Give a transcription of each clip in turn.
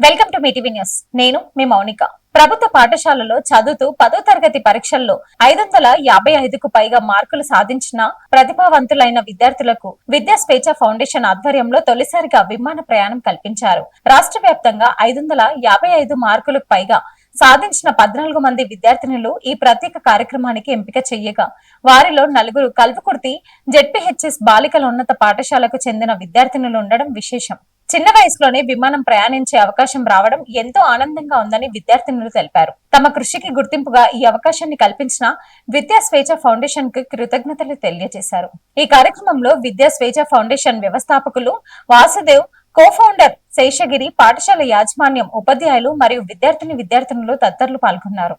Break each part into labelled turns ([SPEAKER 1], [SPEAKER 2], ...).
[SPEAKER 1] Welcome to Mee TV news. నేను మీ మౌనిక. ప్రభుత్వ పాఠశాలలో చదువుతూ 10వ తరగతి పరీక్షల్లో 555కు పైగా మార్కులు సాధించిన ప్రతిభావంతులైన విద్యార్థులకు విద్యా స్వేచ్ఛ ఫౌండేషన్ ఆధ్వర్యంలో తొలిసారిగా విమాన ప్రయాణం కల్పించారు. రాష్ట్ర వ్యాప్తంగా 555 మార్కులకు పైగా సాధించిన 14 మంది విద్యార్థినులు ఈ ప్రత్యేక కార్యక్రమానికి ఎంపిక చెయ్యగా వారిలో 4 కల్వకుర్తి జెడ్పీహెచ్ఎస్ బాలికల ఉన్నత పాఠశాలకు చెందిన విద్యార్థినులు ఉండడం విశేషం. చిన్న వయసులోనే విమానం ప్రయాణించే అవకాశం రావడం ఎంతో ఆనందంగా ఉందని విద్యార్థినులు తెలిపారు. తమ కృషికి గుర్తింపుగా ఈ అవకాశాన్ని కల్పించిన విద్యా స్వేచ్ఛ ఫౌండేషన్ కు కృతజ్ఞతలు తెలియజేశారు. ఈ కార్యక్రమంలో విద్యా స్వేచ్ఛ ఫౌండేషన్ వ్యవస్థాపకులు వాసుదేవ్, కో-ఫౌండర్ శేషగిరి, పాఠశాల యాజమాన్యం, ఉపాధ్యాయులు మరియు విద్యార్థినులు తదితరులు పాల్గొన్నారు.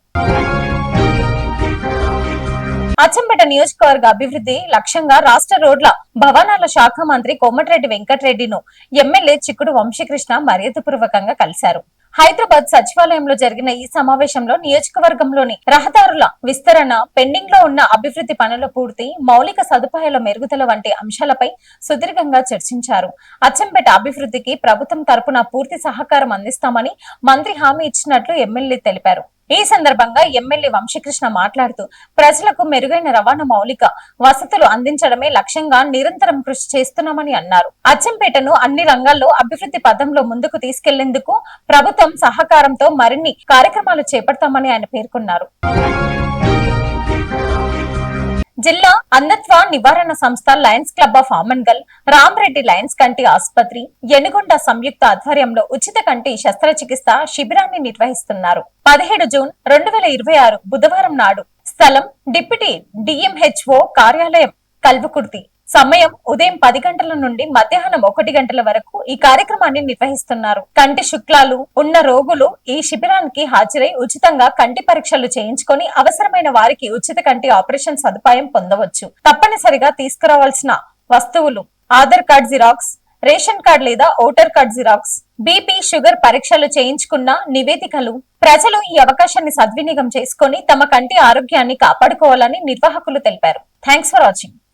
[SPEAKER 1] అచ్చంపేట నియోజకవర్గ అభివృద్ధి లక్ష్యంగా రాష్ట్ర రోడ్ల భవనాల శాఖ మంత్రి కోమటిరెడ్డి వెంకటరెడ్డిను ఎమ్మెల్యే చిక్కుడు వంశీకృష్ణ మర్యాదపూర్వకంగా కలిశారు. హైదరాబాద్ సచివాలయంలో జరిగిన ఈ సమావేశంలో నియోజకవర్గంలోని రహదారుల విస్తరణ, పెండింగ్ లో ఉన్న అభివృద్ధి పనుల పూర్తి, మౌలిక సదుపాయాల మెరుగుదల వంటి అంశాలపై సుదీర్ఘంగా చర్చించారు. అచ్చంపేట అభివృద్ధికి ప్రభుత్వం తరపున పూర్తి సహకారం అందిస్తామని మంత్రి హామీ ఇచ్చినట్లు ఎమ్మెల్యే తెలిపారు. ఈ సందర్భంగా ఎమ్మెల్యే వంశీకృష్ణ మాట్లాడుతూ ప్రజలకు మెరుగైన రవాణా మౌలిక వసతులు అందించడమే లక్ష్యంగా నిరంతరం కృషి చేస్తున్నామని అన్నారు. అచ్చంపేటను అన్ని రంగాల్లో అభివృద్ధి పథంలో ముందుకు తీసుకెళ్లేందుకు ప్రభుత్వం సహకారంతో మరిన్ని కార్యక్రమాలు చేపడతామని ఆయన పేర్కొన్నారు. జిల్లా అంధత్వ నివారణ సంస్థ Lions club of Amangal, Rama Reddy Lions కంటి ఆసుపత్రి, ఎనుగొండ సంయుక్త ఆధ్వర్యంలో ఉచిత కంటి శస్త్రచికిత్స శిబిరాన్ని నిర్వహిస్తున్నారు. 17 జూన్ 2026 బుధవారం నాడు. స్థలం డిప్యూటీ డిఎంహెచ్ఓ కార్యాలయం, కల్వకుర్తి. సమయం ఉదయం 10 గంటల నుండి మధ్యాహ్నం 1 గంటల వరకు ఈ కార్యక్రమాన్ని నిర్వహిస్తున్నారు. కంటి శుక్లాలు ఉన్న రోగులు ఈ శిబిరానికి హాజరై ఉచితంగా కంటి పరీక్షలు చేయించుకొని అవసరమైన వారికి ఉచిత కంటి ఆపరేషన్ సదుపాయం పొందవచ్చు. తప్పనిసరిగా తీసుకురావాల్సిన వస్తువులు Aadhaar card xerox, ration card లేదా voter card xerox, BP, sugar పరీక్షలు చేయించుకున్న నివేదికలు. ప్రజలు ఈ అవకాశాన్ని సద్వినియోగం చేసుకుని తమ కంటి ఆరోగ్యాన్ని కాపాడుకోవాలని నిర్వాహకులు తెలిపారు. Thanks for watching.